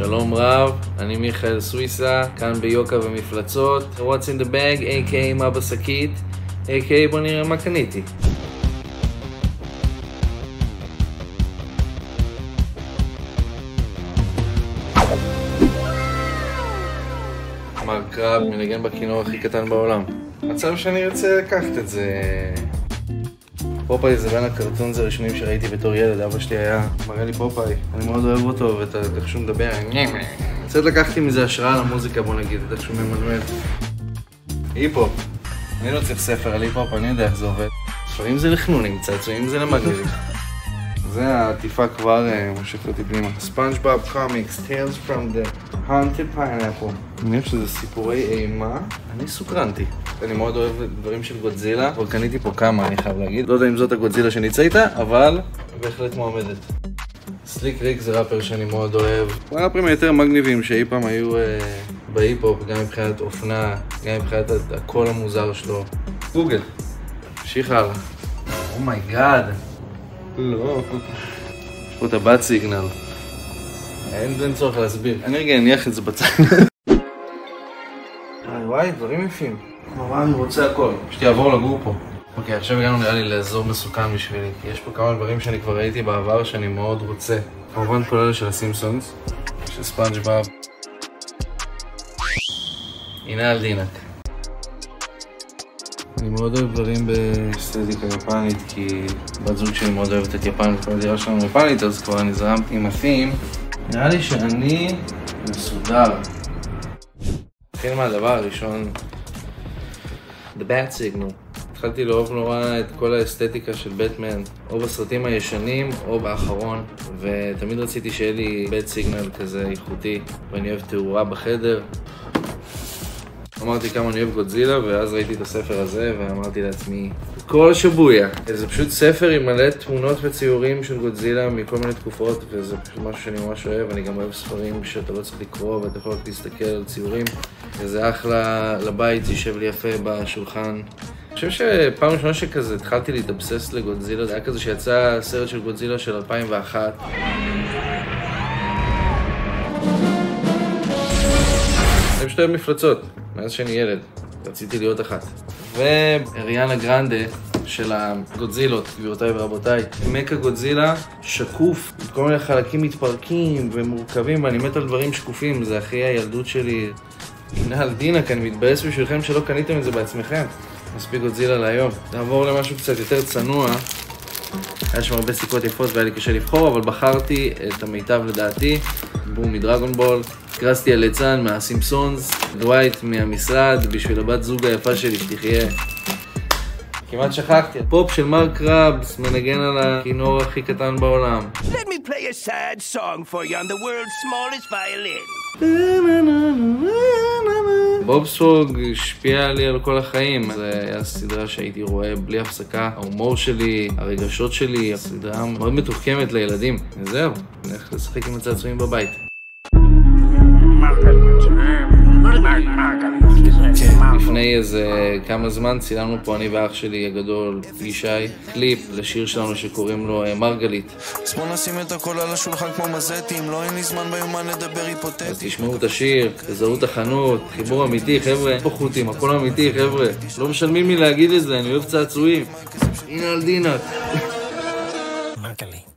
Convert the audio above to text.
שלום רב, אני מיכאל סוויסה, כאן ביוקה ומפלצות. What's in the bag, a.k.a. מה בשקית, a.k.a. בוא נראה מה קניתי. מרק קרב מנגן בכינור הכי קטן בעולם. מצב שאני רוצה לקחת את זה. פופאי זה בין הקרטונס הראשונים שראיתי בתור ילד. אבא שלי היה מראה לי פופאי, אני מאוד אוהב אותו ואת איך שהוא מדבר. קצת לקחתי מזה השראה למוזיקה, בוא נגיד, את איך שהוא ממנמל. היפ-הופ. אני לא צריך ספר על היפ-הופ, אני יודע איך זה עובד. ספרים זה לחנונים, צעצועים זה למגניבים. זה העטיפה כבר מושכת אותי פנימה. SpongeBob Comics, Tales from the Haunted Pineapple. אני חושב שזה סיפורי אימה. אני סוקרנתי. אני מאוד אוהב דברים של גודזילה, אבל קניתי פה כמה, אני חייב להגיד. לא יודע אם זאת הגודזילה שנצא איתה, אבל בהחלט מועמדת. סליק ריק זה ראפר שאני מאוד אוהב. הוא הראפרים היותר מגניבים שאי פעם היו בהיפ-הופ, גם מבחינת אופנה, גם מבחינת הקול המוזר שלו. גוגל. המשיך הלאה. אומייגאד. לא. יש פה את הבת סיגנל. אין צורך להסביר. אני רגע אניח את זה בצד. וואי, דברים יפים. אבל אני רוצה הכל. שתעבור לגור פה. אוקיי, עכשיו הגענו נראה לי לאזור מסוכן בשבילי. יש פה כמה דברים שאני כבר ראיתי בעבר שאני מאוד רוצה. כמובן כל אלה של הסימפסונס, של ספונג'בוב. הנה על דינק. אני מאוד אוהב דברים באסתטיקה יפנית, כי בת זוג שלי מאוד אוהבת את יפן וכל הדירה שלנו יפנית, אז כבר נזרמתי עם הפים. נראה לי שאני מסודר. נתחיל מהדבר הראשון, The Bat Signal. התחלתי לאהוב נורא את כל האסתטיקה של בטמן, או בסרטים הישנים או באחרון, ותמיד רציתי שיהיה לי Bat Signal כזה איכותי, ואני אוהב תאורה בחדר. אמרתי כמה אני אוהב גודזילה, ואז ראיתי את הספר הזה ואמרתי לעצמי, כל שבויה. זה פשוט ספר עם מלא תמונות וציורים של גודזילה מכל מיני תקופות, וזה פשוט משהו שאני ממש אוהב. אני גם אוהב ספרים שאתה לא צריך לקרוא ואתה יכול להסתכל על ציורים, וזה אחלה לבית, זה יישב לי יפה בשולחן. אני חושב שפעם ראשונה שכזה התחלתי להתאבסס לגודזילה, זה היה כזה שיצא סרט של גודזילה של 2001. אני פשוט אוהב מפלצות, מאז שאני ילד, רציתי להיות אחת. ואריאנה גרנדה של הגודזילות, גבירותיי ורבותיי. מקה גודזילה שקוף, כל מיני חלקים מתפרקים ומורכבים, ואני מת על דברים שקופים, זה הכי הילדות שלי. הנה על דינק, אני מתבאס בשבילכם שלא קניתם את זה בעצמכם. מספיק גודזילה להיום. נעבור למשהו קצת יותר צנוע. היה שם הרבה סיכות יפות והיה לי קשה לבחור, אבל בחרתי את המיטב לדעתי. בום מדרגון בול. קרסתי על ליצן מהסימפסונס, דווייט מהמשרד, בשביל הבת זוג היפה שלי שתחיה. כמעט שכחתי. פופ של מרק קרבס מנגן על הכינור הכי קטן בעולם. Let me play a sad song for you on the world's smallest violin. בובספוג השפיע לי על כל החיים. זו הייתה סדרה שהייתי רואה בלי הפסקה. ההומור שלי, הרגשות שלי, הסדרה מאוד מתוחכמת לילדים. וזהו, נלך לשחק עם הצעצועים בבית. לפני איזה כמה זמן צילמנו פה אני ואח שלי הגדול, ישי, קליפ לשיר שלנו שקוראים לו מרגלית. אז בוא נשים את הכל על השולחן כמו מזטים, לא אין לי זמן ביומן לדבר היפותטי. אז תשמעו את השיר, תזהו את החנות, חיבור אמיתי חבר'ה, פה חוטים, הכל אמיתי חבר'ה. לא משלמים לי להגיד את זה, אני אוהב צעצועים. הנה על דינק. מרגלית.